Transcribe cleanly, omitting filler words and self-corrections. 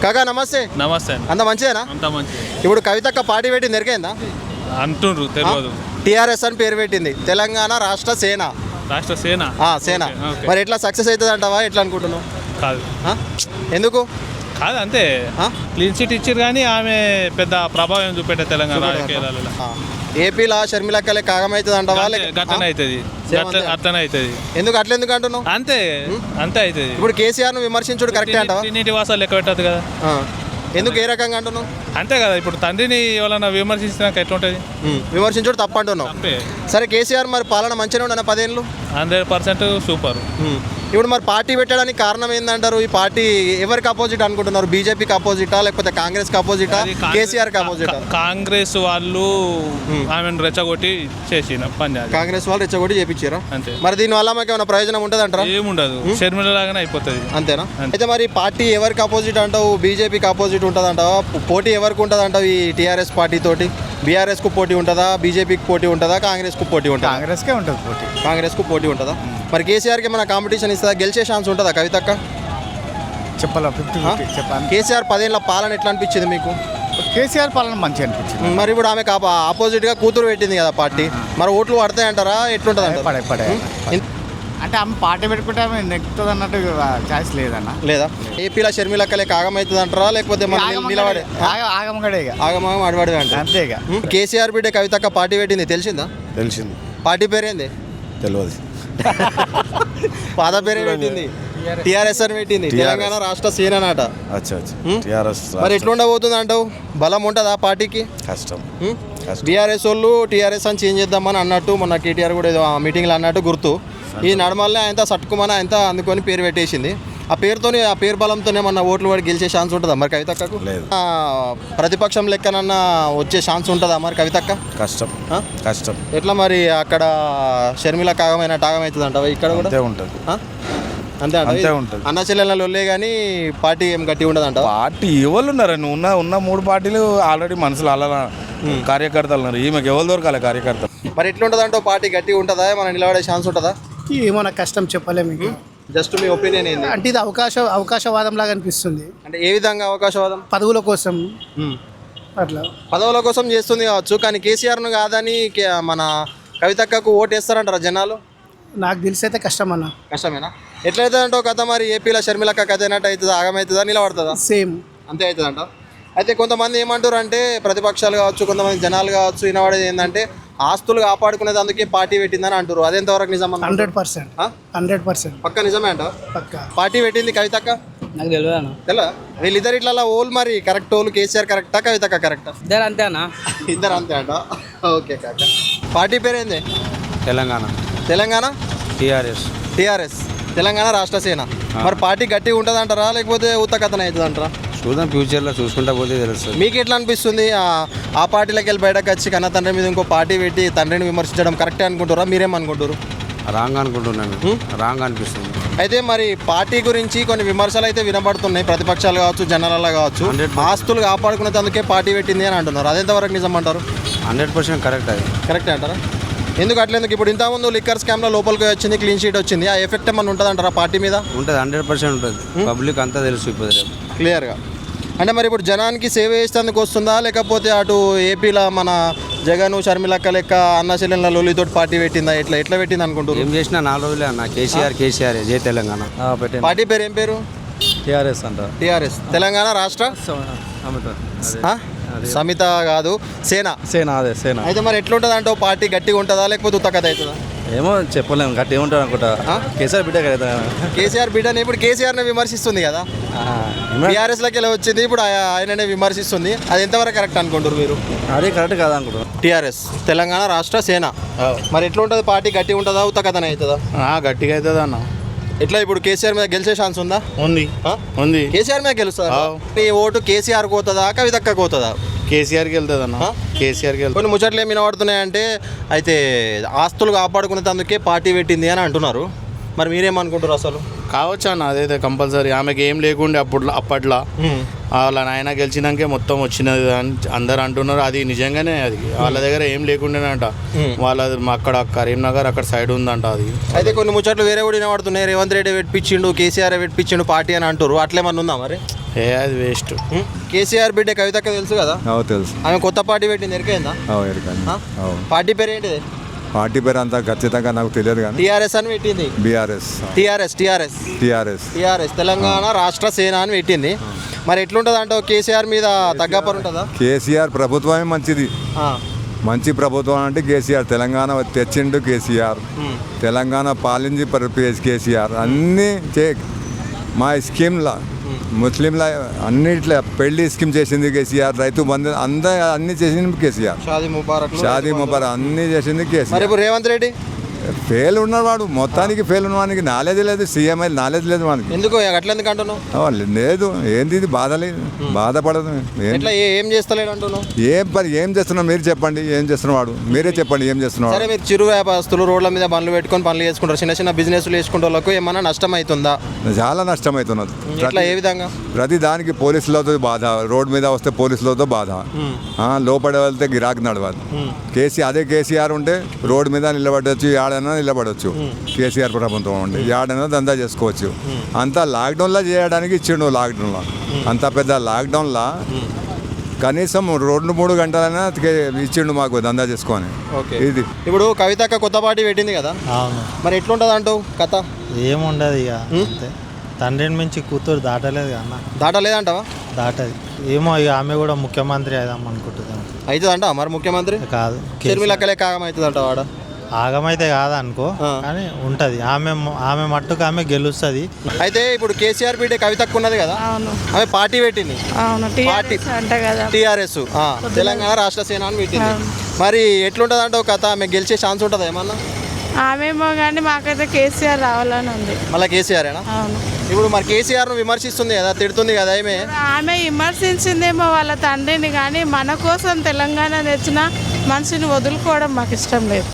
కాకా నమస్తే. నమస్తే. అంత మంచిదేనా? అంత మంచి. ఇప్పుడు కవితక్క పార్టీ పెట్టింది ఎరికైందా? అంటుండ్రు తెలియదు. టీఆర్ఎస్ అని పేరు పెట్టింది, తెలంగాణ రాష్ట్ర సేన. రాష్ట్ర సేన. సేన. మరి ఎట్లా సక్సెస్ అవుతుంది అంటావా? ఎట్లా అనుకుంటున్నావు? కాదు. ఎందుకు కాదు అంతే, క్లీన్ చిట్ ఇచ్చారు కానీ ఆమె పెద్ద ప్రభావం చూపెట్టే తెలంగాణ రాజకీయాలలో. ఏపీలో షర్మిలక్కలే కాగమవుతుంది అంటావా? గట్లనే అవుతుంది, అట్లనే అవుతుంది. ఎందుకు అట్లా ఎందుకు అంటున్నావు? అంతే అంతే అవుతుంది. ఇప్పుడు కేసీఆర్ ను విమర్శించుడు కరెక్టే అంటావా? నీటి వాసాలు లెక్క పెట్టదు కదా. ఎందుకు ఏ రకంగా అంటున్నావు? అంతే కదా, ఇప్పుడు తండ్రిని ఎవరైనా విమర్శించినాక ఎట్లుంటుంది? విమర్శించుడు తప్పు అంటున్నావు. సరే, కేసీఆర్ మరి పాలన మంచిగా ఉండను 10 ఏళ్ళు? 100% సూపర్. ఇప్పుడు మరి పార్టీ పెట్టడానికి కారణం ఏందంటారు? ఈ పార్టీ ఎవరికి అపోజిట్ అనుకుంటున్నారు? బీజేపీకి అపోజిటా లేకపోతే కాంగ్రెస్కి అపోజిటా, కేసీఆర్కి అపోజిటా? కాంగ్రెస్ వాళ్ళు ఆమెను రెచ్చగొట్టి చేసిన పని. కాంగ్రెస్ వాళ్ళు రెచ్చగొట్టి చేపించారా? అంతే. మరి దీనివల్ల మాకు ఏమైనా ప్రయోజనం ఉంటుంది అంటారా? ఏముండదు, షర్మిల లాగానే అయిపోతుంది. అంతేనా? అయితే మరి పార్టీ ఎవరికి అపోజిట్ అంటావు? బీజేపీకి అపోజిట్ ఉంటుంది అంటావా? పోటీ ఎవరికి ఉంటుంది అంటావు? ఈ టీఆర్ఎస్ పార్టీ తోటి బీఆర్ఎస్కు పోటీ ఉంటుందా? బీజేపీకి పోటీ ఉంటుందా? కాంగ్రెస్కు పోటీ ఉంటుందా? కాంగ్రెస్కే ఉంటుంది పోటీ. కాంగ్రెస్కు పోటీ ఉంటుందా? మరి కేసీఆర్కి ఏమైనా కాంపిటీషన్ ఇస్తుందా? గెలిచే ఛాన్స్ ఉంటుందా కవితక్క? చెప్పాలా 50-50 చెప్పాలి. కేసీఆర్ 10 ఏళ్ళ పాలన ఎట్లా అనిపించింది మీకు? కేసీఆర్ పాలన మంచిగా అనిపించింది. మరి ఇప్పుడు ఆమెకు ఆపోజిట్గా కూతురు పెట్టింది కదా పార్టీ, మరి ఓట్లు పడతాయంటారా? ఎట్లుంటుంది అంటారు? పడే అంటే ఆమె పార్టీ పెట్టుకుంటే ఆమె నెక్కుతుంది అన్నట్టు ఛాయిస్ లేదన్న. లేదా ఏపీలో షర్మిలక్కలే కాగమవుతుంది అంటారా లేకపోతే నిలబడే ఆగమగడే ఆగమగం అడవాడే అంటారు? అంతేగా. కేసీఆర్ బిడ్డ కవితక్క పార్టీ పెట్టింది, తెలిసిందా? తెలిసింది. పార్టీ పేరేంది? తెలియదు. పాత పేరే పెట్టింది, టీఆర్ఎస్ అని పెట్టింది, తెలంగాణ రాష్ట్ర సేన అన్నట. మరి ఎట్లుండబోతుంది అంటావు? బలం ఉంటుందా పార్టీకి? కష్టం. బీఆర్ఎస్ వాళ్ళు టీఆర్ఎస్ అని చేంజ్ చేద్దామని అన్నట్టు మొన్న కేటీఆర్ కూడా ఏదో మీటింగ్లో అన్నట్టు గుర్తు. ఈ నడమల్నే ఆయన సట్టుకుమని ఆయన అందుకొని పేరు పెట్టేసింది. ఆ పేరుతోనే, ఆ పేరు బలంతోనే మన ఓట్లు పడి గెలిచే ఛాన్స్ ఉంటుందా మరి కవితక్కకు? ప్రతిపక్షం లెక్కనన్నా వచ్చే ఛాన్స్ ఉంటుందా మరి కవితక్క? కష్టం. ఎట్లా మరి అక్కడ షర్మిల కాగమైన టాగమవుతుంది అంటావా? ఇక్కడ కూడా ఉంటుంది. అంతే ఉంటుంది. అన్న చెల్లెళ్ళే కానీ పార్టీ ఏం గట్టి ఉండదు అంట. పార్టీ ఎవరు ఉన్నారు? ఉన్న 3 పార్టీలు ఆల్రెడీ మనసులో అలా కార్యకర్తలు ఉన్నారు. ఈమెకి ఎవరు దొరకాలి కార్యకర్తలు? మరి ఎట్లుంటుంది అంటావు? పార్టీ గట్టి ఉంటుందా? మనం నిలబడే ఛాన్స్ ఉంటుందా? ఏమన్నా కష్టం చెప్పలేము. జస్ట్ మీ ఒపీనియన్ ఏంది? అంటే ఇది అవకాశవాదం లాగా అనిపిస్తుంది. అంటే ఏ విధంగా అవకాశవాదం? పదవుల కోసం, అట్లా పదవుల కోసం చేస్తుంది కావచ్చు, కానీ కేసీఆర్ను కాదని మన కవితక్కకు ఓటు వేస్తారంటారా జనాలు? నాకు తెలిసి అయితే కష్టం అన్న. కష్టమేనా? ఎట్లయితే అంటావు కథ? మరి ఏపీలో షర్మిలక్క కథ అయినట్టు అవుతుందా? ఆగమవుతుందా? నిలబడుతుందా? సేమ్ అంతే అవుతుంది అంట. అయితే కొంతమంది ఏమంటారు అంటే, ప్రతిపక్షాలు కావచ్చు, కొంతమంది జనాలు కావచ్చు, వినబడేది ఏంటంటే ఆస్తులు కాపాడుకునేది అందుకే పార్టీ పెట్టిందని అంటారు. అది ఎంతవరకు నిజం? 100% పక్క నిజమే అంట. పార్టీ పెట్టింది కవితక్క? నాకు తెలియదు అన్న. తెలా? వీళ్ళిద్దరు ఇట్లా ఓల్ మరి కరెక్ట్ ఓల్? కేసీఆర్ కరెక్టా, కవితక్క కరెక్టా? ఇద్దరు అంతే అన్న. ఇద్దరు అంతే అంట. ఓకే కాక. పార్టీ పేరేంది? తెలంగాణ టీఆర్ఎస్ తెలంగాణ రాష్ట్ర సేన. మరి పార్టీ గట్టిగా ఉంటుంది అంటారా లేకపోతే ఉత్తకథన అవుతుంది అంటారా? చూద్దాం, ఫ్యూచర్లో చూసుకుంటా పోతే తెలుస్తుంది. మీకు ఎట్లా అనిపిస్తుంది? ఆ పార్టీలోకి వెళ్ళి బయటకు వచ్చి కన్నా తండ్రి మీద ఇంకో పార్టీ పెట్టి తండ్రిని విమర్శించడం కరెక్టే అనుకుంటారా? మీరేమనుకుంటారు? రాంగ్ అనుకుంటున్నాను. రాంగ్ అనిపిస్తుంది. అయితే మరి పార్టీ గురించి కొన్ని విమర్శలు అయితే వినబడుతున్నాయి, ప్రతిపక్షాలు కావచ్చు, జనాలలో కావచ్చు. ఆస్తులు కాపాడుకునేందుకే పార్టీ పెట్టింది అని అంటున్నారు. అదెంతవరకు నిజం అంటారు? 100% కరెక్టే అంటారా? ఎందుకు అట్లేందుకు? ఇప్పుడు ఇంతకుముందు లిక్కర్ స్కామ్లో లోపలికి వచ్చింది, క్లీన్ షీట్ వచ్చింది. ఆ ఎఫెక్ట్ ఏమన్నా ఉంటుంది అంటారా పార్టీ మీద? ఉంటుంది, 100% ఉంటుంది. పబ్లిక్ అంతా తెలుసు ఇప్పుడు క్లియర్గా. అంటే మరి ఇప్పుడు జనానికి సేవ చేసేందుకు వస్తుందా లేకపోతే అటు ఏపీలో మన జగన్ షర్మిలక్క లెక్క అన్న చెల్లెళ్ళ లోలితో పార్టీ పెట్టిందా? ఎట్లా పెట్టింది అనుకుంటారు? ఏం చేసినా 4 రోజులే అన్న. కేసీఆర్ జై తెలంగాణ. పార్టీ పేరు ఏం పేరు? టీఆర్ఎస్ అంట. టీఆర్ఎస్ తెలంగాణ రాష్ట్ర సమిత కాదు, సేన. అదే సేన. అయితే మరి ఎట్లుంటుంది అంటావు? పార్టీ గట్టిగా ఉంటుందా లేకపోతే ఉత్తకథ అవుతుందా? ఏమో చెప్పలేము, గట్టి ఏముంటుంది అనుకుంటా. కేసీఆర్ బిడ్డ కదా. కేసీఆర్ బిడ్డని ఇప్పుడు కేసీఆర్ని విమర్శిస్తుంది కదా, టీఆర్ఎస్లోకి వెళ్ళి వచ్చింది, ఇప్పుడు ఆయననే విమర్శిస్తుంది. అది ఎంతవరకు కరెక్ట్ అనుకుంటారు మీరు? అదే కరెక్ట్ కాదు అనుకుంటారు. టీఆర్ఎస్ తెలంగాణ రాష్ట్ర సేన. మరి ఎట్లుంటుంది పార్టీ? గట్టిగా ఉంటుందా ఉత్తకథన అవుతుందా? గట్టిగా అవుతుంది అన్న. ఎట్లా ఇప్పుడు కేసీఆర్ మీద గెలిచే ఛాన్స్ ఉందా? ఉంది. కేసీఆర్ మీద గెలుస్తుందా? నీ ఓటు కేసీఆర్ పోతుందా కవితక్క పోతుందా? కేసీఆర్కి వెళ్తుంది అన్న. కేసీఆర్కి వెళ్తుంది. కొన్ని ముచ్చట్లు ఏమి వినబడుతున్నాయంటే, అయితే ఆస్తులు కాపాడుకునేందుకే పార్టీ పెట్టింది అని అంటున్నారు. మరి మీరేమనుకుంటారు అసలు? కావచ్చు అన్న, అదైతే కంపల్సరీ. ఆమెకి ఏం లేకుండే అప్పట్లో వాళ్ళ నాయన గెలిచినాకే మొత్తం వచ్చినది అని అందరు అంటున్నారు. అది నిజంగానే. అది వాళ్ళ దగ్గర ఏం లేకుండేనంట. వాళ్ళది అక్కడ కరీంనగర్ అక్కడ సైడ్ ఉందంట. అది అయితే కొన్ని ముచ్చట్లు వేరే కూడా వినబడుతున్నాయి. రేవంత్ రెడ్డి పెట్టించిండు, కేసీఆర్ పెట్టించిండు పార్టీ అని అంటారు. అట్లేమన్నా ఉందా మరి? అది వేస్ట్. కేసీఆర్ బిడ్డ కవితక్క తెలుసు కదా, తెలుసు. ఆమె కొత్త పార్టీ పెట్టింది ఎరికైందా? పార్టీ పేరు ఏంటిది? పార్టీ పేరు అంతా ఖచ్చితంగా నాకు తెలియదు కానీ టీఆర్ఎస్ అని పెట్టింది. BRS TRS TRS TRS TRS Telangana రాష్ట్ర సేన అని పెట్టింది. మరి ఎట్లుంటుంది అంటావు, కేసీఆర్ మీద తగ్గపరు ఉంటుందా? కేసీఆర్ ప్రభుత్వమే మంచిది. మంచి ప్రభుత్వం అంటే కేసీఆర్ తెలంగాణ తెచ్చిండు. కేసీఆర్ తెలంగాణ పాలించి కేసీఆర్ అన్నీ మా స్కీమ్లా ముస్లింల అన్నిట్లా పెళ్లి స్కీమ్ చేసింది కేసీఆర్. రైతు బంధు అన్ని చేసింది కేసీఆర్. షాదీ ముబారక్ అన్ని చేసింది కేసీఆర్. ఇప్పుడు రేవంత్ రెడ్డి ఫెయిల్ ఉన్నవాడు, మొత్తానికి ఫెయిల్ ఉన్నవానికి నాలెడ్జ్ లేదు. సీఎంఐ నాలెడ్జ్ లేదు మనకి. ఎందుకు అట్లా ఎందుకు అంటున్నావు? లేదు, ఏంది ఇది బాధ లేదు, బాధపడదు. ఏం చేస్తలేడు అంటున్నావు? ఏం చేస్తున్నావు మీరు చెప్పండి, ఏం చేస్తున్నవాడు మీరే చెప్పండి, ఏం చేస్తున్నాడు? సరే, మీరు చిరు వ్యాపారస్తులు రోడ్ల మీద బండ్లు పెట్టుకొని పనులు చేసుకుంటారు, చిన్న చిన్న బిజినెస్లు చేసుకుంటే వాళ్ళకు ఏమైనా నష్టం అవుతుందా? చాలా నష్టం అవుతున్నది. ఇట్లా ఏ విధంగా? ప్రతి దానికి పోలీసులతో బాధ, రోడ్ మీద వస్తే పోలీసులతో బాధ, లోపల వెళ్తే గిరాకీ నడవాలి. అదే కేసీఆర్ ఉంటే రోడ్ మీద నిలబడవచ్చు, యాడైనా నిలబడవచ్చు. కేసీఆర్ ప్రభుత్వం ఉంటే యాడైనా దందా చేసుకోవచ్చు. అంతా లాక్డౌన్లో చేయడానికి ఇచ్చిండు. లాక్డౌన్లో అంత పెద్ద లాక్డౌన్లో కనీసం 2-3 గంటలైనా ఇచ్చిండు మాకు దందా చేసుకొని. ఇది ఇప్పుడు కవితక్క కొత్త పార్టీ పెట్టింది కదా, మరి ఎట్లుంటుంది అంటావు కథ? ఏముండదు ఇక అంతే. తండ్రిని మించి కూతురు దాటలేదు అన్న. దాటలేదంటావా? దాటది ఏమో ఇక ఆమె కూడా ముఖ్యమంత్రి అయిదాం అనుకుంటుంది. అవుతుంది అంటావా మరి ముఖ్యమంత్రి? కాదు, షర్మిలక్కలే కాగం అవుతుంది అంటావా? వాడ ఆగమైతే కాదనుకో, కానీ ఉంటుంది. ఆమె మట్టుకు ఆమె గెలుస్తుంది. అయితే ఇప్పుడు కేసీఆర్ బిడ్డ కవితక్క ఉన్నది కదా, ఆమె పార్టీ పెట్టింది. టీఆర్ఎస్ తెలంగాణ రాష్ట్ర సేన అని పెట్టింది. మరి ఎట్లుంటుంది అంటావు కథ? ఆమె గెలిచే ఛాన్స్ ఉంటుందా ఏమన్నా? ఆమెమో కానీ మాకైతే కేసీఆర్ రావాలని ఉంది. మళ్ళీ కేసీఆరేనా? ఇప్పుడు మరి కేసీఆర్ను విమర్శిస్తుంది కదా, తిడుతుంది కదా ఆమె విమర్శించిందేమో వాళ్ళ తండ్రిని, కానీ మన కోసం తెలంగాణ తెచ్చిన మనిషిని వదులుకోవడం మాకు ఇష్టం లేదు.